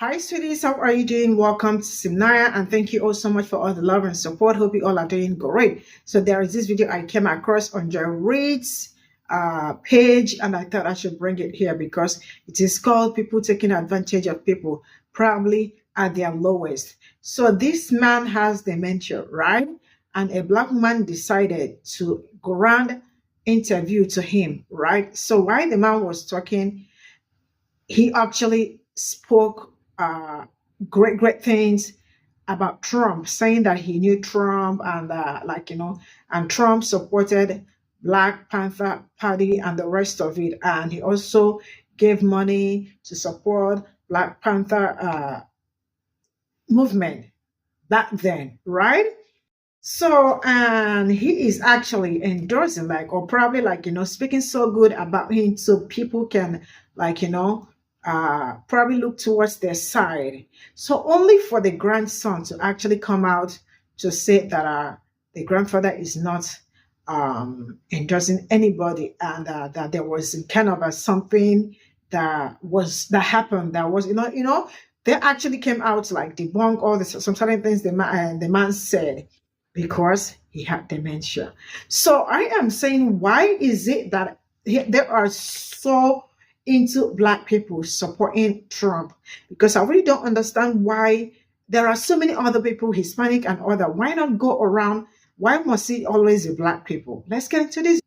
Hi, sweeties. How are you doing? Welcome to Cimnanya, and thank you all so much for all the love and support. Hope you all are doing great. So there is this video I came across on Joy Reid's page, and I thought I should bring it here because it is called "People Taking Advantage of People, Probably at Their Lowest." So this man has dementia, right? And a black man decided to grant interview to him, right? So while the man was talking, he actually spoke great things about Trump, saying that he knew Trump and and Trump supported Black Panther Party and the rest of it, and he also gave money to support Black Panther movement back then, right? So, and he is actually endorsing, or probably speaking so good about him so people can, probably look towards their side. So, only for the grandson to actually come out to say that the grandfather is not endorsing anybody, and that there was kind of something that happened that was, they actually came out to debunk all some certain things the man said because he had dementia. So I am saying, why is it that they are so into black people supporting Trump? Because I really don't understand why there are so many other people, Hispanic and other. Why not go around? Why must it always be black people? Let's get into this.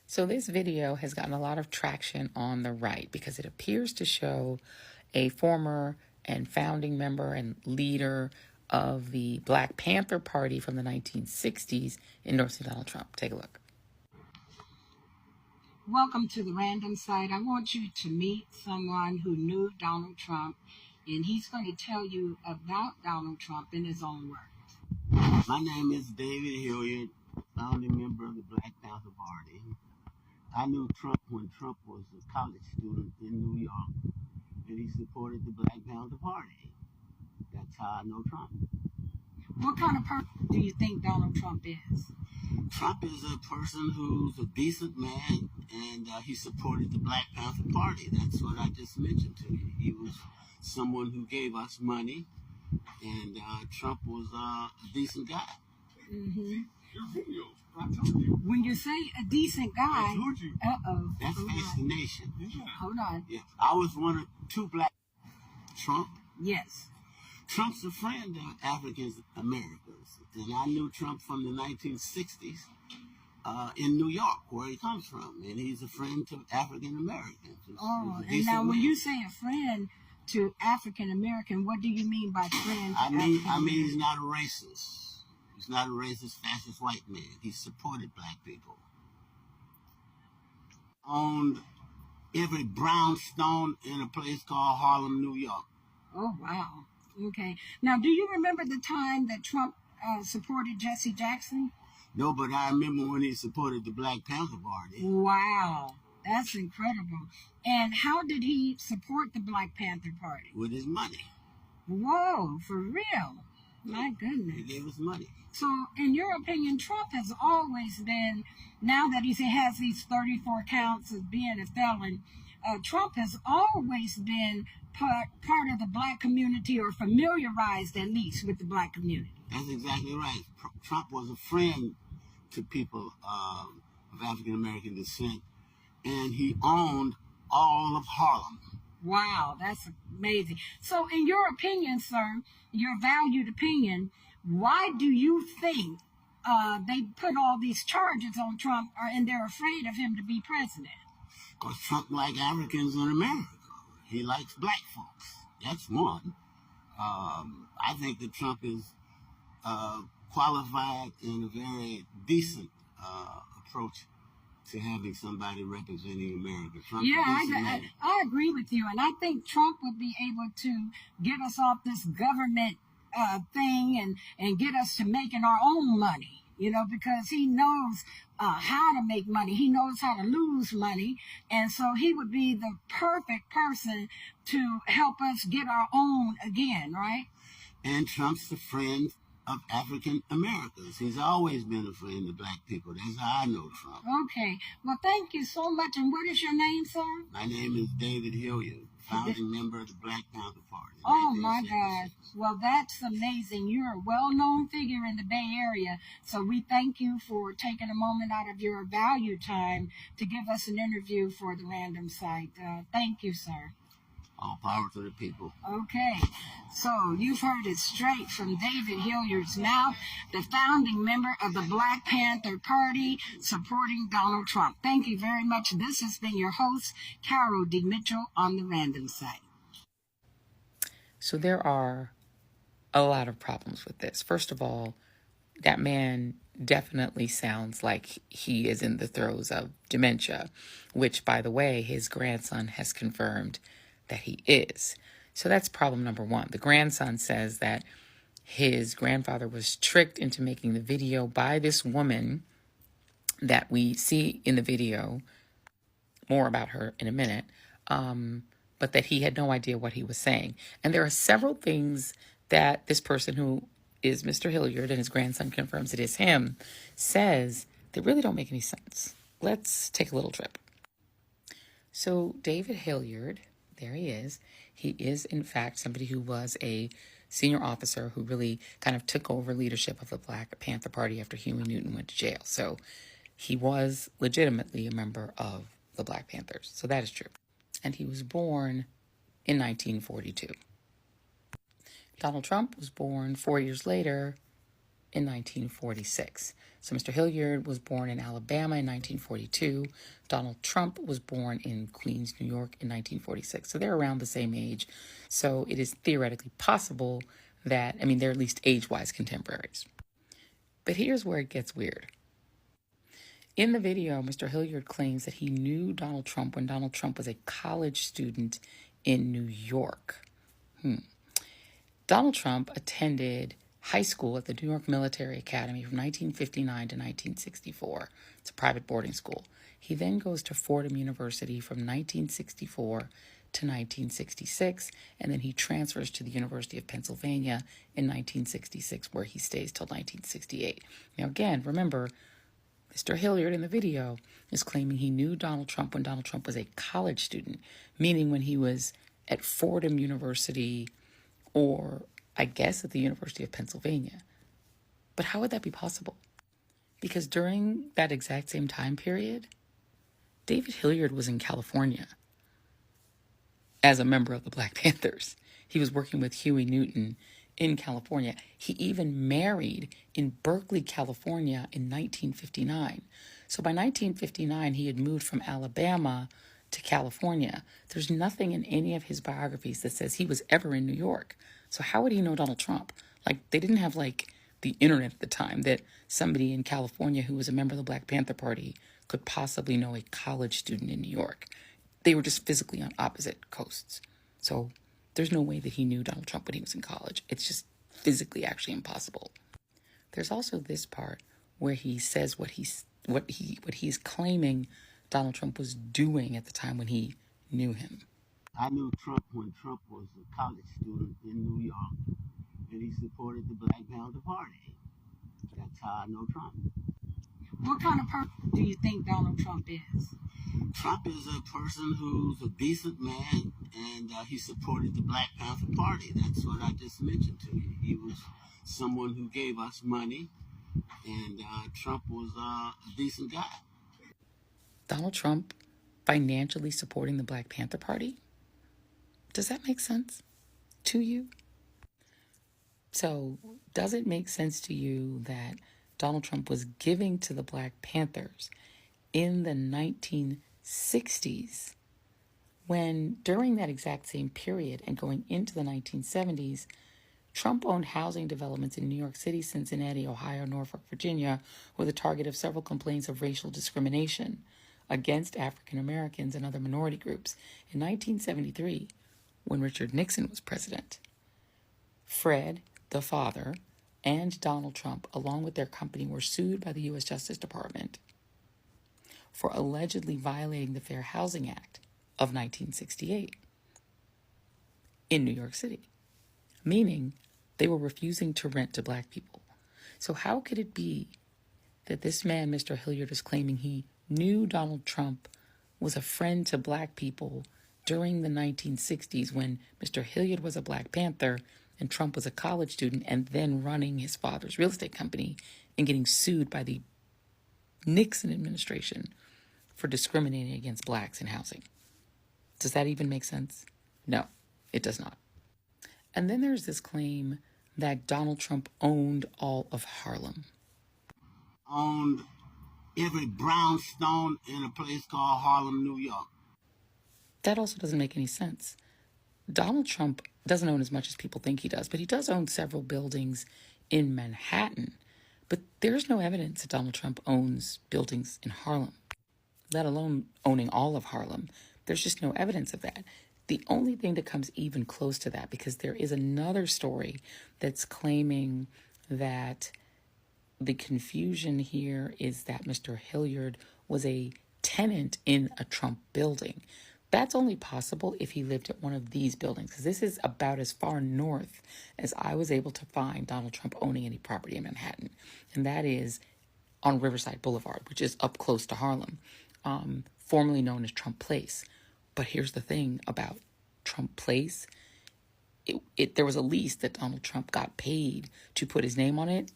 So this video has gotten a lot of traction on the right because it appears to show a former and founding member and leader of the Black Panther Party from the 1960s endorsing Donald Trump. Take a look. Welcome to the random site. I want you to meet someone who knew Donald Trump, and he's going to tell you about Donald Trump in his own words. My name is David Hilliard, founding member of the Black Panther Party. I knew Trump when Trump was a college student in New York, and he supported the Black Panther Party. That's how I know Trump. What kind of person do you think Donald Trump is? Trump is a person who's a decent man, and he supported the Black Panther Party. That's what I just mentioned to you. He was someone who gave us money, and Trump was a decent guy. Mm-hmm. When you say a decent guy, that's Face the Nation. Hold on. Yeah, I was one of two black. Trump. Yes. Trump's a friend of African Americans, and I knew Trump from the 1960s in New York, where he comes from, and he's a friend to African Americans. Oh, and now when you say a friend to African American, what do you mean by friend? I mean he's not a racist. He's not a racist, fascist white man. He supported black people. Owned every brownstone in a place called Harlem, New York. Oh, wow. Okay. Now, do you remember the time that Trump supported Jesse Jackson? No, but I remember when he supported the Black Panther Party. Wow. That's incredible. And how did he support the Black Panther Party? With his money. Whoa, for real? My goodness. He gave us money. So, in your opinion, Trump has always been, now that he has these 34 counts of being a felon, Trump has always been part of the black community, or familiarized at least with the black community. That's exactly right. Trump was a friend to people of African American descent, and he owned all of Harlem. Wow, that's amazing. So in your opinion, sir, your valued opinion, why do you think they put all these charges on Trump, and they're afraid of him to be president? Because Trump likes Africans in America. He likes black folks. That's one. I think that Trump is qualified and a very decent approach to having somebody representing America. Trump, yeah, I agree with you, and I think Trump would be able to get us off this government thing and get us to making our own money, because he knows how to make money. He knows how to lose money, and so he would be the perfect person to help us get our own again, right? And Trump's a friend of African Americans. He's always been a friend of black people. That's how I know Trump. Okay. Well, thank you so much. And what is your name, sir? My name is David Hilliard, founding member of the Black Panther Party. Oh my God. Well, that's amazing. You're a well-known figure in the Bay Area. So we thank you for taking a moment out of your valued time to give us an interview for the Random Site. Thank you, sir. All power to the people. Okay, so you've heard it straight from David Hilliard's mouth, the founding member of the Black Panther Party supporting Donald Trump. Thank you very much. This has been your host, Carol D. Mitchell, on the Random Site. So there are a lot of problems with this. First of all, that man definitely sounds like he is in the throes of dementia, which, by the way, his grandson has confirmed that he is. So that's problem number one. The grandson says that his grandfather was tricked into making the video by this woman that we see in the video, more about her in a minute, but that he had no idea what he was saying. And there are several things that this person, who is Mr. Hilliard, and his grandson confirms it is him, says that really don't make any sense. Let's take a little trip. So David Hilliard, there he is. He is, in fact, somebody who was a senior officer who really kind of took over leadership of the Black Panther Party after Huey Newton went to jail. So he was legitimately a member of the Black Panthers. So that is true. And he was born in 1942. Donald Trump was born 4 years later in 1946. So Mr. Hilliard was born in Alabama in 1942. Donald Trump was born in Queens, New York in 1946. So they're around the same age. So it is theoretically possible that, they're at least age-wise contemporaries. But here's where it gets weird. In the video, Mr. Hilliard claims that he knew Donald Trump when Donald Trump was a college student in New York. Donald Trump attended high school at the New York Military Academy from 1959 to 1964. It's a private boarding school. He then goes to Fordham University from 1964 to 1966, and then he transfers to the University of Pennsylvania in 1966, where he stays till 1968. Now, again, remember, Mr. Hilliard in the video is claiming he knew Donald Trump when Donald Trump was a college student, meaning when he was at Fordham University, or I guess at the University of Pennsylvania. But how would that be possible? Because during that exact same time period, David Hilliard was in California as a member of the Black Panthers. He was working with Huey Newton in California. He even married in Berkeley, California in 1959. So by 1959, he had moved from Alabama to California. There's nothing in any of his biographies that says he was ever in New York. So how would he know Donald Trump? They didn't have the internet at the time that somebody in California who was a member of the Black Panther Party could possibly know a college student in New York. They were just physically on opposite coasts. So there's no way that he knew Donald Trump when he was in college. It's just physically actually impossible. There's also this part where he says what he's claiming Donald Trump was doing at the time when he knew him. I knew Trump when Trump was a college student in New York, and he supported the Black Panther Party. That's how I know Trump. What kind of person do you think Donald Trump is? Trump is a person who's a decent man, and he supported the Black Panther Party. That's what I just mentioned to you. He was someone who gave us money, and Trump was a decent guy. Donald Trump financially supporting the Black Panther Party? Does that make sense to you? So, does it make sense to you that Donald Trump was giving to the Black Panthers in the 1960s, when during that exact same period and going into the 1970s, Trump owned housing developments in New York City, Cincinnati, Ohio, Norfolk, Virginia, were the target of several complaints of racial discrimination against African Americans and other minority groups. In 1973, when Richard Nixon was president, Fred, the father, and Donald Trump, along with their company, were sued by the U.S. Justice Department for allegedly violating the Fair Housing Act of 1968 in New York City, meaning they were refusing to rent to Black people. So how could it be that this man, Mr. Hilliard, is claiming he knew Donald Trump was a friend to Black people during the 1960s when Mr. Hilliard was a Black Panther and Trump was a college student and then running his father's real estate company and getting sued by the Nixon administration for discriminating against blacks in housing. Does that even make sense? No, it does not. And then there's this claim that Donald Trump owned all of Harlem. Owned every brownstone in a place called Harlem, New York. That also doesn't make any sense. Donald Trump doesn't own as much as people think he does, but he does own several buildings in Manhattan. But there's no evidence that Donald Trump owns buildings in Harlem, let alone owning all of Harlem. There's just no evidence of that. The only thing that comes even close to that, because there is another story that's claiming that the confusion here is that Mr. Hilliard was a tenant in a Trump building. That's only possible if he lived at one of these buildings, because this is about as far north as I was able to find Donald Trump owning any property in Manhattan. And that is on Riverside Boulevard, which is up close to Harlem, formerly known as Trump Place. But here's the thing about Trump Place. There was a lease that Donald Trump got paid to put his name on it,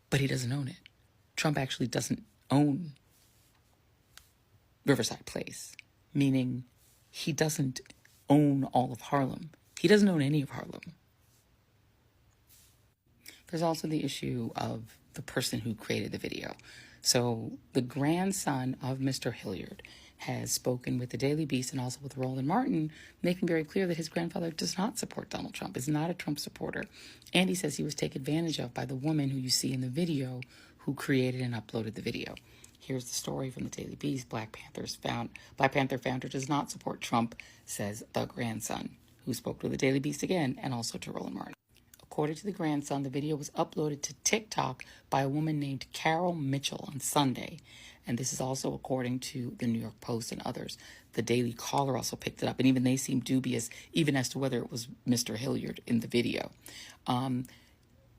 but he doesn't own it. Trump actually doesn't own Riverside Place, meaning he doesn't own all of Harlem. He doesn't own any of Harlem. There's also the issue of the person who created the video. So the grandson of Mr. Hilliard has spoken with the Daily Beast and also with Roland Martin, making very clear that his grandfather does not support Donald Trump, is not a Trump supporter. And he says he was taken advantage of by the woman who you see in the video who created and uploaded the video. Here's the story from the Daily Beast. Black Panther founder does not support Trump, says the grandson, who spoke to the Daily Beast again and also to Roland Martin. According to the grandson, the video was uploaded to TikTok by a woman named Carol Mitchell on Sunday. And this is also according to the New York Post and others. The Daily Caller also picked it up, and even they seem dubious, even as to whether it was Mr. Hilliard in the video.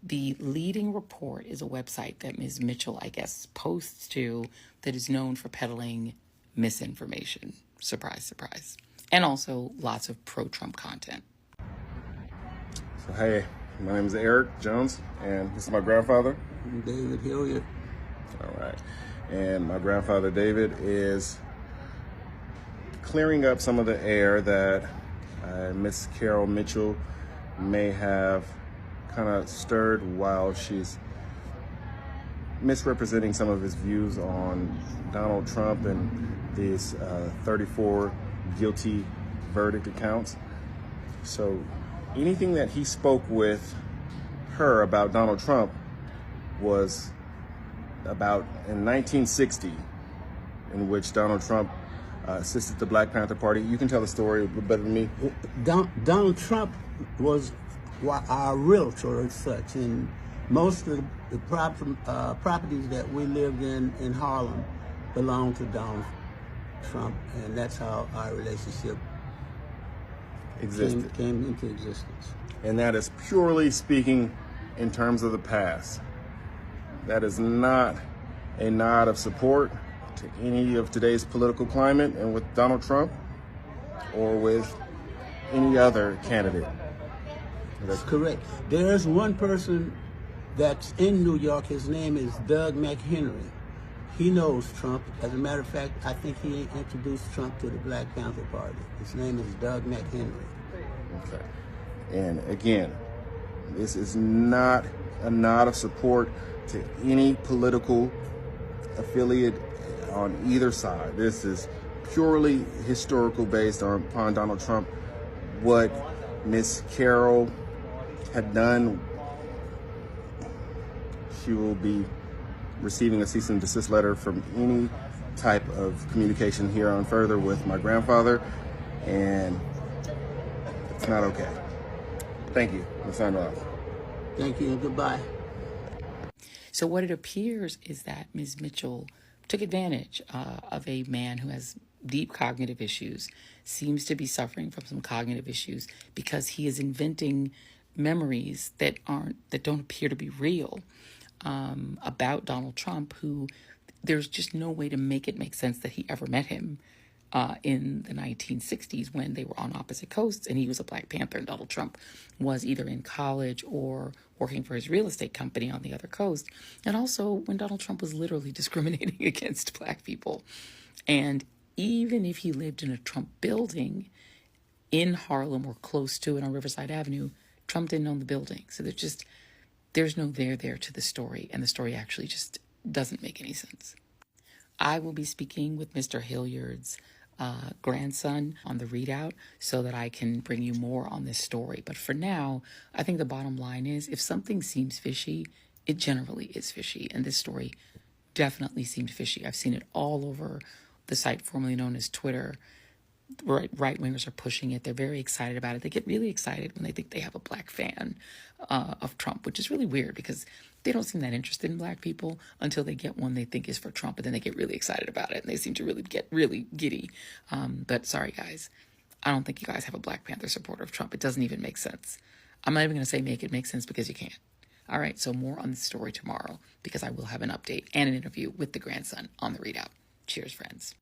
The Leading Report is a website that Ms. Mitchell, I guess, posts to that is known for peddling misinformation. Surprise, surprise. And also lots of pro-Trump content. So, hey, my name is Eric Jones, and this is my grandfather. David Hilliard. All right. And my grandfather, David, is clearing up some of the air that Miss Carol Mitchell may have kind of stirred while she's misrepresenting some of his views on Donald Trump and these 34 guilty verdict accounts. So anything that he spoke with her about Donald Trump was about in 1960, in which Donald Trump assisted the Black Panther Party. You can tell the story a little better than me. Donald Trump was our realtor as such, and most of the properties that we lived in Harlem belonged to Donald Trump, and that's how our relationship came into existence. And that is purely speaking in terms of the past. That is not a nod of support to any of today's political climate and with Donald Trump or with any other candidate. That's correct. There's one person that's in New York. His name is Doug McHenry. He knows Trump. As a matter of fact, I think he introduced Trump to the Black Panther Party. His name is Doug McHenry. Okay. And again, this is not a nod of support to any political affiliate on either side. This is purely historical based upon Donald Trump. What Miss Carol had done, she will be receiving a cease and desist letter from any type of communication here on further with my grandfather, and it's not okay. Thank you. I'm signing off. Thank you and goodbye. So what it appears is that Ms. Mitchell took advantage of a man who has deep cognitive issues, seems to be suffering from some cognitive issues because he is inventing memories that don't appear to be real about Donald Trump, who there's just no way to make it make sense that he ever met him. in the 1960s when they were on opposite coasts, and he was a Black Panther and Donald Trump was either in college or working for his real estate company on the other coast. And also when Donald Trump was literally discriminating against Black people. And even if he lived in a Trump building in Harlem or close to it on Riverside Avenue, Trump didn't own the building. So there's no there to the story, and the story actually just doesn't make any sense. I will be speaking with Mr. Hilliard's grandson on the readout so that I can bring you more on this story. But for now, I think the bottom line is if something seems fishy, it generally is fishy. And this story definitely seemed fishy. I've seen it all over the site formerly known as Twitter. Right-wingers are pushing it. They're very excited about it. They get really excited when they think they have a Black fan of Trump, which is really weird because they don't seem that interested in Black people until they get one they think is for Trump, and then they get really excited about it, and they seem to really get really giddy. But sorry, guys. I don't think you guys have a Black Panther supporter of Trump. It doesn't even make sense. I'm not even going to say make it make sense because you can't. All right, so more on this story tomorrow because I will have an update and an interview with the grandson on the readout. Cheers, friends.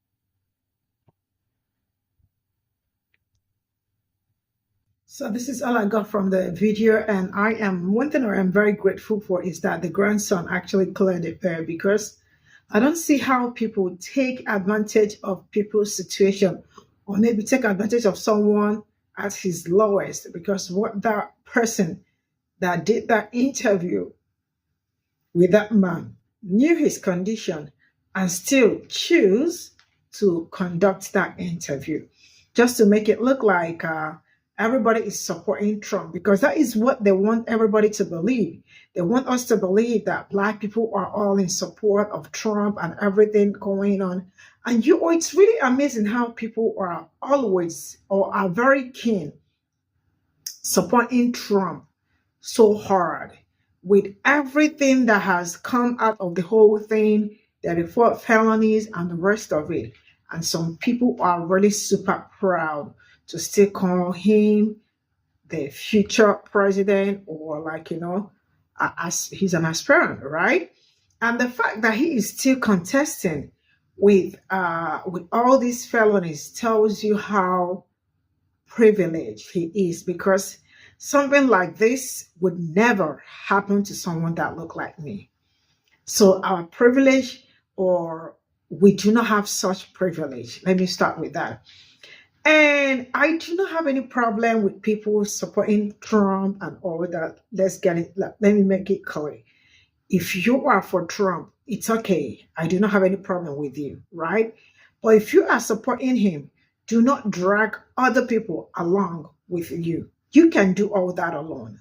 So this is all I got from the video, and one thing I am very grateful for is that the grandson actually cleared the air, because I don't see how people take advantage of people's situation, or maybe take advantage of someone at his lowest, because what that person that did that interview with that man knew his condition and still choose to conduct that interview just to make it look like everybody is supporting Trump, because that is what they want everybody to believe. They want us to believe that Black people are all in support of Trump and everything going on. And it's really amazing how people are always or are very keen supporting Trump so hard with everything that has come out of the whole thing, the 4 felonies and the rest of it. And some people are really super proud to still call him the future president, or as he's an aspirant, right? And the fact that he is still contesting with all these felonies tells you how privileged he is, because something like this would never happen to someone that looked like me. So our privilege, or we do not have such privilege. Let me start with that. And I do not have any problem with people supporting Trump and all that. Let me make it clear. If you are for Trump, it's okay. I do not have any problem with you, right? But if you are supporting him, do not drag other people along with you. You can do all that alone.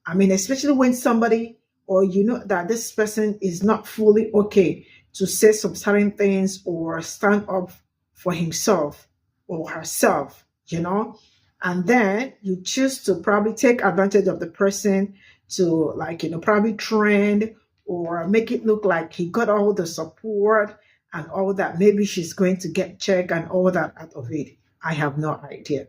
I mean, especially when somebody, or you know that this person is not fully okay to say some certain things or stand up for himself or herself, and then you choose to probably take advantage of the person to probably trend or make it look like he got all the support and all that. Maybe she's going to get checked and all that out of it. I have no idea.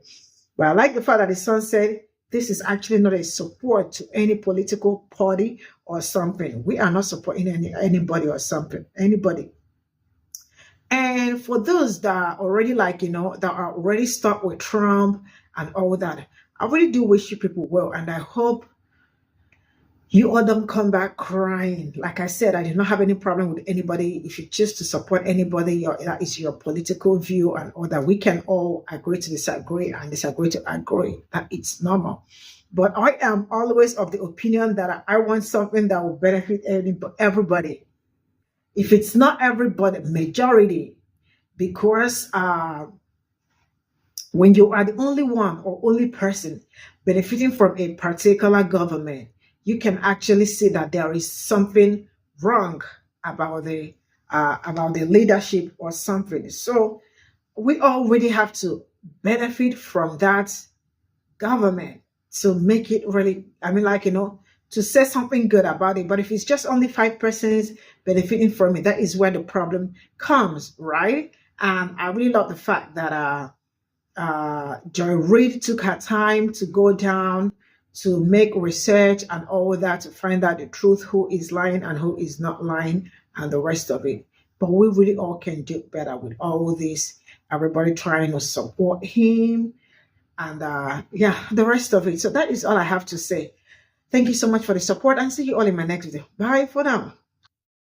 But I like the fact that the son said this is actually not a support to any political party or something. We are not supporting anybody or something, anybody. And for those that are already that are already stuck with Trump and all that, I really do wish you people well. And I hope you all don't come back crying. Like I said, I do not have any problem with anybody. If you choose to support anybody, that is your political view and all that. We can all agree to disagree and disagree to agree. That it's normal. But I am always of the opinion that I want something that will benefit everybody. If it's not everybody, majority, because when you are the only one or only person benefiting from a particular government, you can actually see that there is something wrong about the leadership or something. So we all really have to benefit from that government to make it really, to say something good about it. But if it's just only 5 persons benefiting from it, that is where the problem comes, right? And I really love the fact that Joy Reid took her time to go down to make research and all that to find out the truth, who is lying and who is not lying and the rest of it. But we really all can do better with all this. everybody trying to support him, and yeah, the rest of it. So that is all I have to say. Thank you so much for the support, and see you all in my next video. Bye for now.